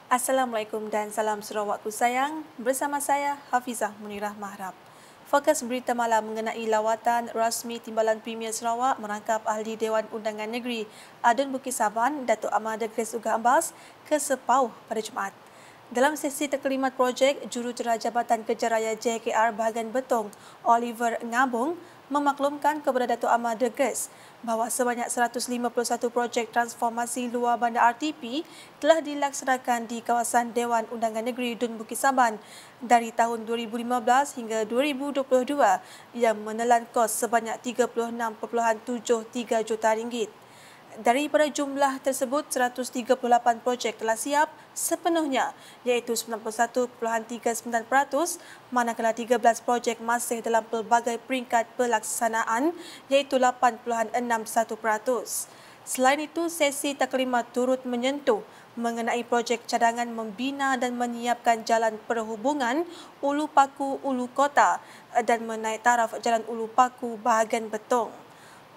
Assalamualaikum dan salam Sarawakku sayang. Bersama saya Hafizah Munirah Mahrab. Fokus berita malam mengenai lawatan rasmi Timbalan Premier Sarawak merangkap Ahli Dewan Undangan Negeri Adun Bukit Saban Datuk Ahmad Grace Ugah Ambas ke Sepauh pada Jumaat. Dalam sesi terkelimat projek, Jurucerah Jabatan Kerja Raya JKR bahagian Betong, Oliver Ngabung, memaklumkan kepada Datuk Ahmad Grace bahawa sebanyak 151 projek transformasi luar bandar RTP telah dilaksanakan di kawasan Dewan Undangan Negeri Dun Bukit Saban dari tahun 2015 hingga 2022 yang menelan kos sebanyak 36.73 juta ringgit. Daripada jumlah tersebut, 138 projek telah siap sepenuhnya iaitu 91.39%, manakala 13 projek masih dalam pelbagai peringkat pelaksanaan iaitu 8.61%. Selain itu, sesi taklimat turut menyentuh mengenai projek cadangan membina dan menyiapkan jalan perhubungan Ulu Paku Ulu Kota dan menaik taraf Jalan Ulu Paku bahagian Betong.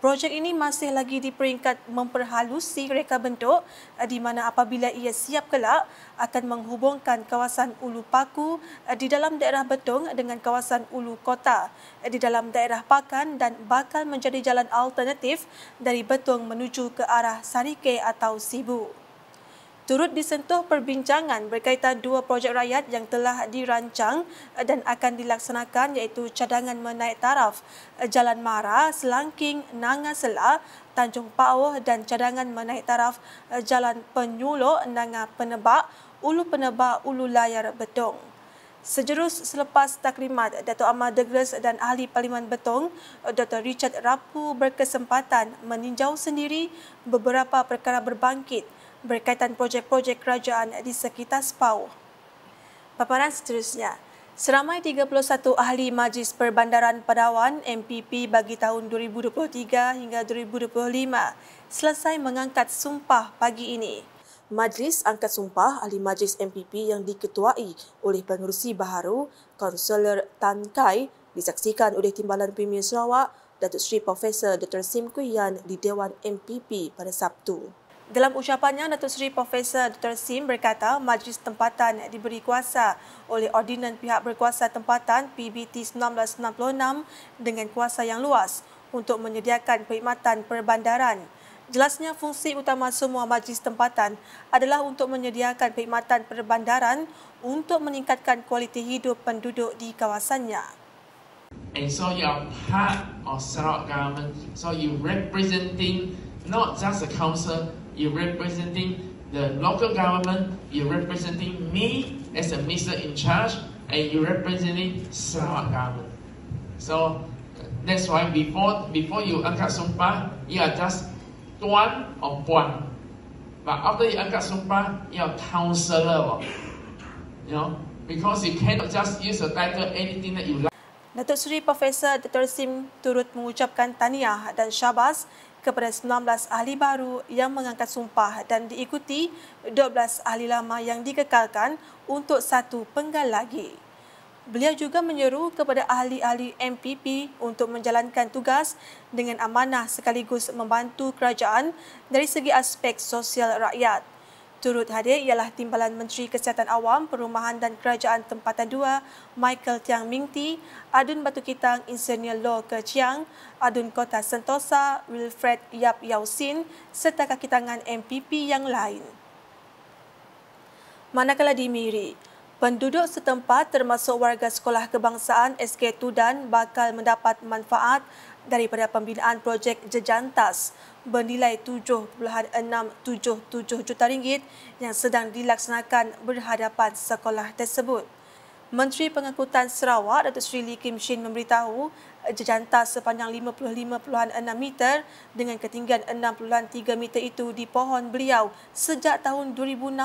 Projek ini masih lagi di peringkat memperhalusi reka bentuk di mana apabila ia siap kelak akan menghubungkan kawasan Ulu Paku di dalam daerah Betong dengan kawasan Ulu Kota di dalam daerah Pakan dan bakal menjadi jalan alternatif dari Betong menuju ke arah Sarike atau Sibu. Turut disentuh perbincangan berkaitan dua projek rakyat yang telah dirancang dan akan dilaksanakan iaitu cadangan menaik taraf Jalan Mara, Selangking, Nanga Sela, Tanjung Pauh dan cadangan menaik taraf Jalan Penyuluk, Nanga Penebak, Ulu Penebak, Ulu Layar, Betong. Sejurus selepas taklimat, Datuk Ahmad Grace dan Ahli Parlimen Betong, Dr. Richard Rapu berkesempatan meninjau sendiri beberapa perkara berbangkit berkaitan projek-projek kerajaan di sekitar Sepauh. Paparan seterusnya, seramai 31 ahli Majlis Perbandaran Padawan MPP bagi tahun 2023 hingga 2025 selesai mengangkat sumpah pagi ini. Majlis angkat sumpah ahli Majlis MPP yang diketuai oleh Pengerusi Baharu, Kaunselor Tan Kai, disaksikan oleh Timbalan Premier Sarawak, Datuk Seri Profesor Dr. Sim Kuiyan di Dewan MPP pada Sabtu. Dalam ucapannya, Datuk Seri Profesor Dr. Sim berkata majlis tempatan diberi kuasa oleh Ordinan Pihak Berkuasa Tempatan PBT 1966 dengan kuasa yang luas untuk menyediakan perkhidmatan perbandaran. Jelasnya fungsi utama semua majlis tempatan adalah untuk menyediakan perkhidmatan perbandaran untuk meningkatkan kualiti hidup penduduk di kawasannya. And so you are part of Sarawak government, so you representing not just the council, you're representing the local government, you're representing me as a minister in charge, and you're representing Sarawak government. So that's why before you angkat sumpah, you are just tuan or puan. But after you angkat sumpah, you are councillor. You know, because you cannot just use a title anything that you like. Datuk Seri Profesor Dr. Sim turut mengucapkan tahniah dan syabas kepada 19 ahli baru yang mengangkat sumpah dan diikuti 12 ahli lama yang dikekalkan untuk satu penggal lagi. Beliau juga menyeru kepada ahli-ahli MPP untuk menjalankan tugas dengan amanah sekaligus membantu kerajaan dari segi aspek sosial rakyat. Turut hadir ialah Timbalan Menteri Kesihatan Awam, Perumahan dan Kerajaan Tempatan 2, Michael Tiang Mingti, Adun Batu Kitang Insinyur Loh Ke Chiang, Adun Kota Sentosa, Wilfred Yap Yau Sin serta kaki tangan MPP yang lain. Manakala di Miri, penduduk setempat termasuk warga sekolah kebangsaan SK Tudan bakal mendapat manfaat daripada pembinaan projek Jejantas bernilai 7.677 juta ringgit yang sedang dilaksanakan berhadapan sekolah tersebut. Menteri Pengangkutan Sarawak Datuk Seri Lee Kim Shin memberitahu jejantas sepanjang 55.6 meter dengan ketinggian 6.3 meter itu dipohon beliau sejak tahun 2016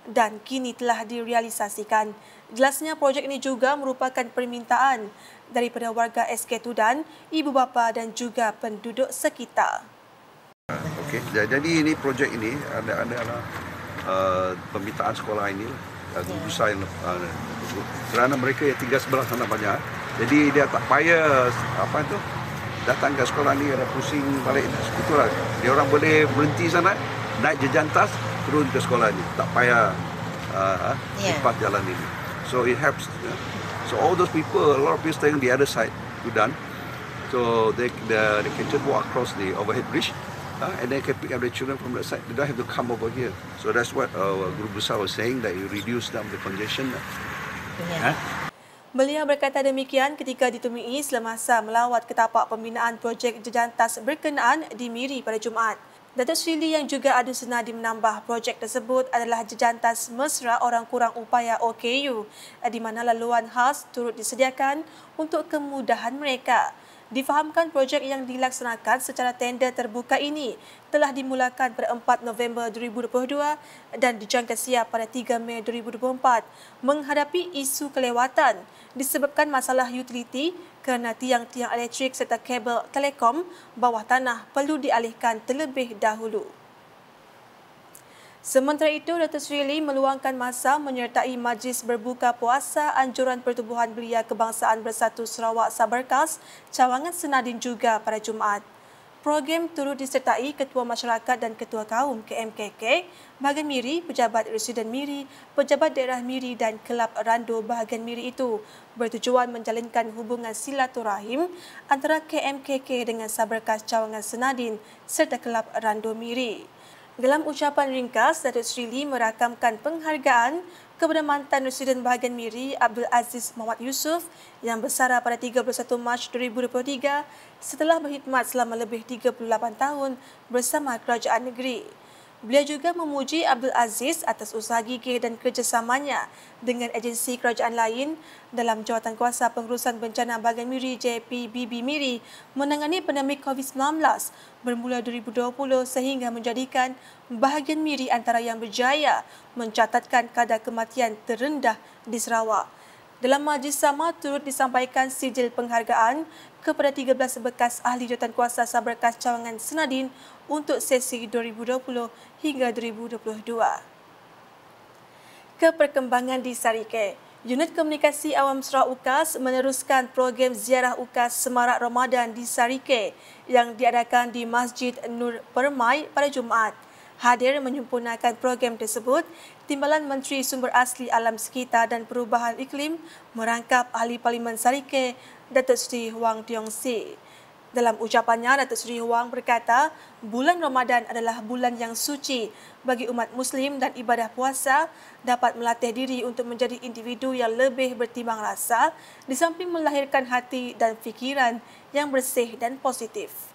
dan kini telah direalisasikan. Jelasnya projek ini juga merupakan permintaan daripada warga SK Tudan, ibu bapa dan juga penduduk sekitar. Okey, jadi ini projek ini adalah permintaan sekolah ini gugusan kerana mereka yang tinggal sebelah sana banyak. Jadi dia tak payah datang ke sekolah ni ada pusing balik. Itulah dia orang boleh berhenti sana, naik jejantas, turun ke sekolah ni. Tak payah lipat jalan ini. So it helps. So all those people, a lot of people staying on the other side, Udan. So they can just walk across the overhead bridge, and they can pick up the children from that side. They don't have to come over here. So that's what Guru Besar was saying, that you reduce down the congestion. Beliau berkata demikian ketika ditemui semasa melawat ke tapak pembinaan projek jejantas berkenaan di Miri pada Jumaat. Datuk Seri Lee yang juga ada senadi menambah projek tersebut adalah jejantas mesra orang kurang upaya OKU, di mana laluan khas turut disediakan untuk kemudahan mereka. Difahamkan projek yang dilaksanakan secara tender terbuka ini telah dimulakan pada 4 November 2022 dan dijangka siap pada 3 Mei 2024 menghadapi isu kelewatan disebabkan masalah utiliti kerana tiang-tiang elektrik serta kabel telekom bawah tanah perlu dialihkan terlebih dahulu. Sementara itu, Datuk Seri Lee meluangkan masa menyertai Majlis Berbuka Puasa Anjuran Pertubuhan Belia Kebangsaan Bersatu Sarawak Saberkas, Cawangan Senadin juga pada Jumaat. Program turut disertai Ketua Masyarakat dan Ketua Kaum KMKK, Bahagian Miri, Pejabat Residen Miri, Pejabat Daerah Miri dan Kelab Rando Bahagian Miri itu bertujuan menjalinkan hubungan silaturahim antara KMKK dengan Saberkas Cawangan Senadin serta Kelab Rando Miri. Dalam ucapan ringkas, Datuk Seri Lee merakamkan penghargaan kepada mantan Residen Bahagian Miri Abdul Aziz Muhammad Yusof yang bersara pada 31 Mac 2023 setelah berkhidmat selama lebih 38 tahun bersama kerajaan negeri. Beliau juga memuji Abdul Aziz atas usaha gigih dan kerjasamanya dengan agensi kerajaan lain dalam Jawatankuasa Pengurusan Bencana Bahagian Miri JPBB Miri menangani pandemik COVID-19 bermula 2020 sehingga menjadikan Bahagian Miri antara yang berjaya mencatatkan kadar kematian terendah di Sarawak. Dalam majlis sama turut disampaikan sijil penghargaan kepada 13 bekas ahli Jawatankuasa Saberkas Cawangan Senadin untuk sesi 2020 hingga 2022. Keperkembangan di Sarike, Unit Komunikasi Awam Sarawak UKAS meneruskan program ziarah UKAS Semarak Ramadan di Sarike yang diadakan di Masjid Nur Permai pada Jumaat. Hadir menyempurnakan program tersebut, Timbalan Menteri Sumber Asli Alam Sekitar dan Perubahan Iklim merangkap Ahli Parlimen Sarike, Datuk Seri Huang Tiong Si. Dalam ucapannya, Datuk Seri Huang berkata, bulan Ramadan adalah bulan yang suci bagi umat Muslim dan ibadah puasa dapat melatih diri untuk menjadi individu yang lebih bertimbang rasa di samping melahirkan hati dan fikiran yang bersih dan positif.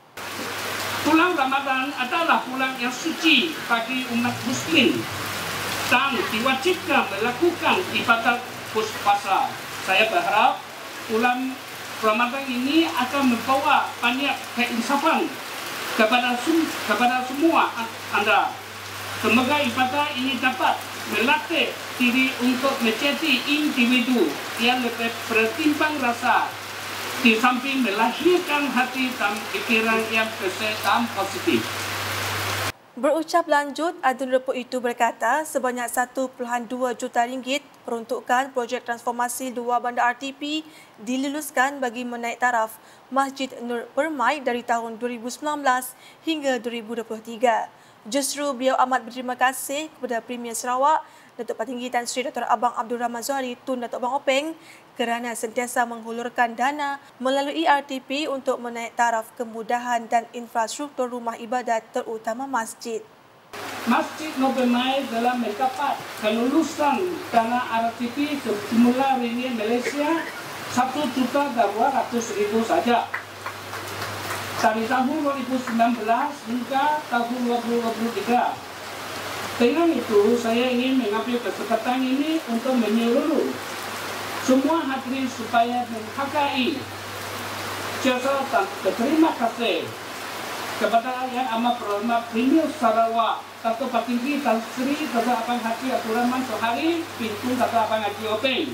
Bulan Ramadan adalah bulan yang suci bagi umat Muslim dan diwajibkan melakukan ibadat puasa. Saya berharap bulan Ramadan ini akan membawa banyak keinsafan kepada semua anda. Semoga ibadah ini dapat melatih diri untuk menjadi individu yang lebih bertimbang rasa di samping melahirkan hati dan pikiran yang bersih dan positif. Berucap lanjut, Adun Reput itu berkata sebanyak 1.2 juta ringgit peruntukan projek transformasi dua bandar RTP diluluskan bagi menaik taraf Masjid Nur Permai dari tahun 2019 hingga 2023. Justru beliau amat berterima kasih kepada Premier Sarawak, Datuk Patinggi Tan Sri Dr. Abang Abdul Rahman Zuhari Tun Datuk Abang Openg kerana sentiasa menghulurkan dana melalui RTP untuk menaik taraf kemudahan dan infrastruktur rumah ibadat terutama masjid. Masjid Nur Permai dalam mendapat kelulusan dana RTP semula ringgit Malaysia 1.200.000 saja. Dari tahun 2019 hingga tahun 2023. Dengan itu, saya ingin mengambil kesempatan ini untuk menyeluruh semua hadirin supaya menghargai jasa dan berterima kasih kepada Yang Amat Berhormat Premier Sarawak Datuk Patinggi Tan Sri Dr. Abang Haji Abdul Rahman Zuhari Bintun Dr. Abang Haji Openg.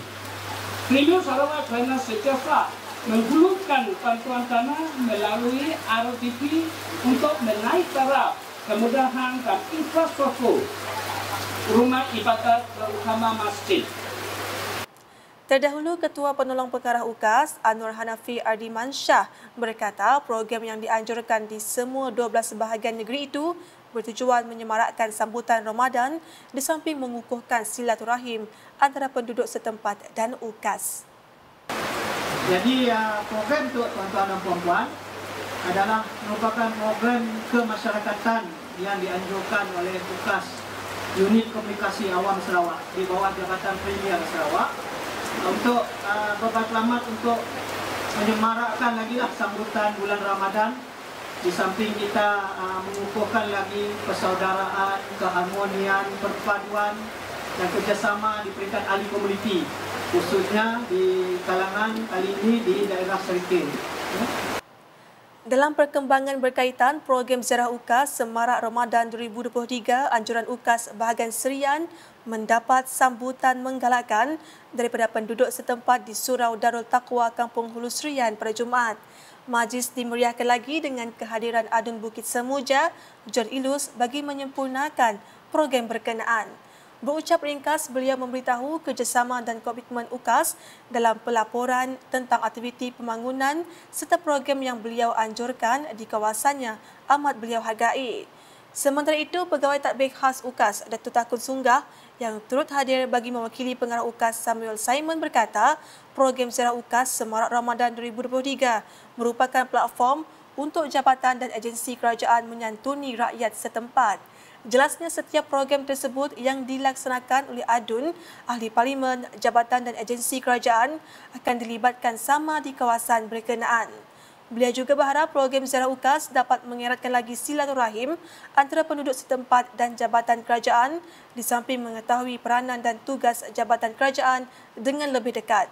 Premier Sarawak kerana sentiasa menghulurkan bantuan dana melalui RTP untuk menaik taraf kemudahan dan infrastruktur rumah ibadat terutama masjid. Terdahulu, Ketua Penolong Pengarah UKAS Anwar Hanafi Ardiman Shah berkata program yang dianjurkan di semua 12 bahagian negeri itu bertujuan menyemarakkan sambutan Ramadan di samping mengukuhkan silaturahim antara penduduk setempat dan UKAS. Jadi program untuk tuan-tuan dan puan-puan adalah merupakan program kemasyarakatan yang dianjurkan oleh UKAS Unit Komunikasi Awam Sarawak di bawah Jabatan Premier Sarawak untuk bermatlamat untuk menyemarakkan lagi sambutan bulan Ramadan. Di samping kita mengukuhkan lagi persaudaraan, keharmonian, perpaduan dan kerjasama di peringkat ahli komuniti, khususnya di kalangan kali ini di daerah Serikil. Dalam perkembangan berkaitan program Ziarah UKAS Semarak Ramadan 2023, anjuran UKAS bahagian Serian mendapat sambutan menggalakkan daripada penduduk setempat di Surau Darul Taqwa Kampung Hulu Serian pada Jumaat. Majlis dimeriahkan lagi dengan kehadiran Adun Bukit Semuja, John Ilus bagi menyempurnakan program berkenaan. Berucap ringkas, beliau memberitahu kerjasama dan komitmen UKAS dalam pelaporan tentang aktiviti pembangunan serta program yang beliau anjurkan di kawasannya amat beliau hargai. Sementara itu, Pegawai Tadbir Khas UKAS, Datuk Takun Sunggah, yang turut hadir bagi mewakili pengarah UKAS Samuel Simon berkata, program Ziarah UKAS Semarak Ramadan 2023 merupakan platform untuk jabatan dan agensi kerajaan menyantuni rakyat setempat. Jelasnya setiap program tersebut yang dilaksanakan oleh Adun, Ahli Parlimen, jabatan dan agensi kerajaan akan dilibatkan sama di kawasan berkenaan. Beliau juga berharap program Ziarah UKAS dapat mengeratkan lagi silaturahim antara penduduk setempat dan jabatan kerajaan di samping mengetahui peranan dan tugas jabatan kerajaan dengan lebih dekat.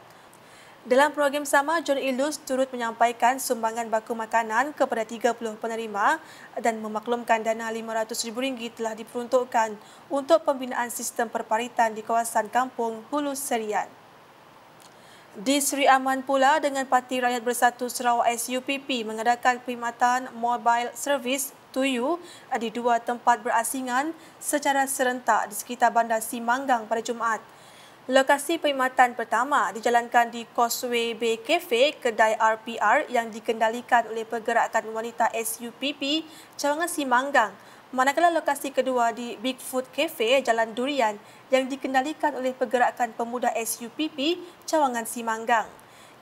Dalam program sama, John Ilus turut menyampaikan sumbangan baku makanan kepada 30 penerima dan memaklumkan dana RM500,000 telah diperuntukkan untuk pembinaan sistem perparitan di kawasan Kampung Hulu Serian. Di Seri Aman pula, dengan Parti Rakyat Bersatu Sarawak SUPP mengadakan perkhidmatan mobile service TUYU di dua tempat berasingan secara serentak di sekitar Bandar Simanggang pada Jumaat. Lokasi perkhidmatan pertama dijalankan di Causeway Bay Cafe, kedai RPR yang dikendalikan oleh Pergerakan Wanita SUPP Cawangan Simanggang. Manakala lokasi kedua di Bigfoot Cafe, Jalan Durian yang dikendalikan oleh Pergerakan Pemuda SUPP Cawangan Simanggang.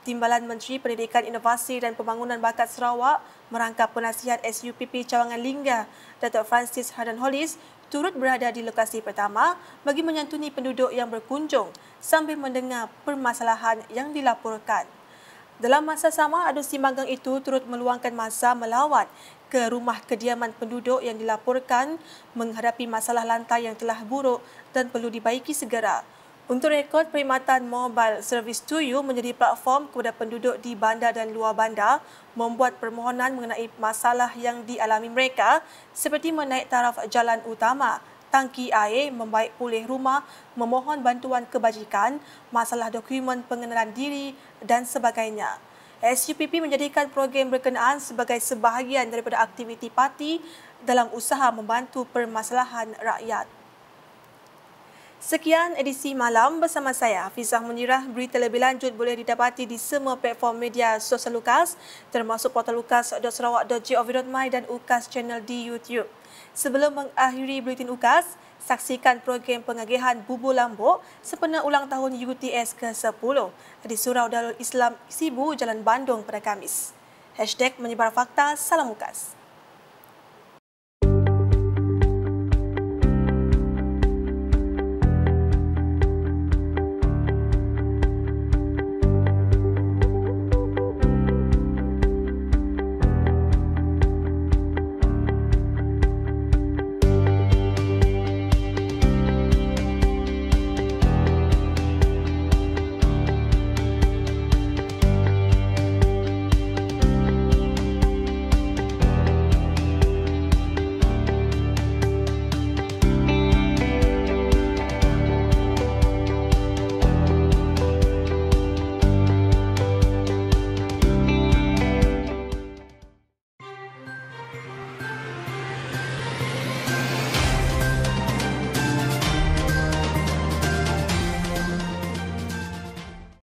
Timbalan Menteri Pendidikan, Inovasi dan Pembangunan Bakat Sarawak merangkap penasihat SUPP Cawangan Lingga, Datuk Francis Hardan Hollis, turut berada di lokasi pertama bagi menyantuni penduduk yang berkunjung sambil mendengar permasalahan yang dilaporkan. Dalam masa sama, Adun Simanggang itu turut meluangkan masa melawat ke rumah kediaman penduduk yang dilaporkan menghadapi masalah lantai yang telah buruk dan perlu dibaiki segera. Untuk rekod, perkhidmatan mobile service TUYU menjadi platform kepada penduduk di bandar dan luar bandar membuat permohonan mengenai masalah yang dialami mereka seperti menaik taraf jalan utama, tangki air, membaik pulih rumah, memohon bantuan kebajikan, masalah dokumen pengenalan diri dan sebagainya. SUPP menjadikan program berkenaan sebagai sebahagian daripada aktiviti parti dalam usaha membantu permasalahan rakyat. Sekian edisi malam bersama saya, Hafizah Munirah. Berita lebih lanjut boleh didapati di semua platform media sosial UKAS, termasuk portal ukas.sarawak.gov.my dan UKAS Channel di YouTube. Sebelum mengakhiri Buletin UKAS, saksikan program pengagihan bubur lambuk sempena ulang tahun UTS ke-10 di Surau Darul Islam Sibu, Jalan Bandung pada Khamis. #menyebar fakta, salam UKAS.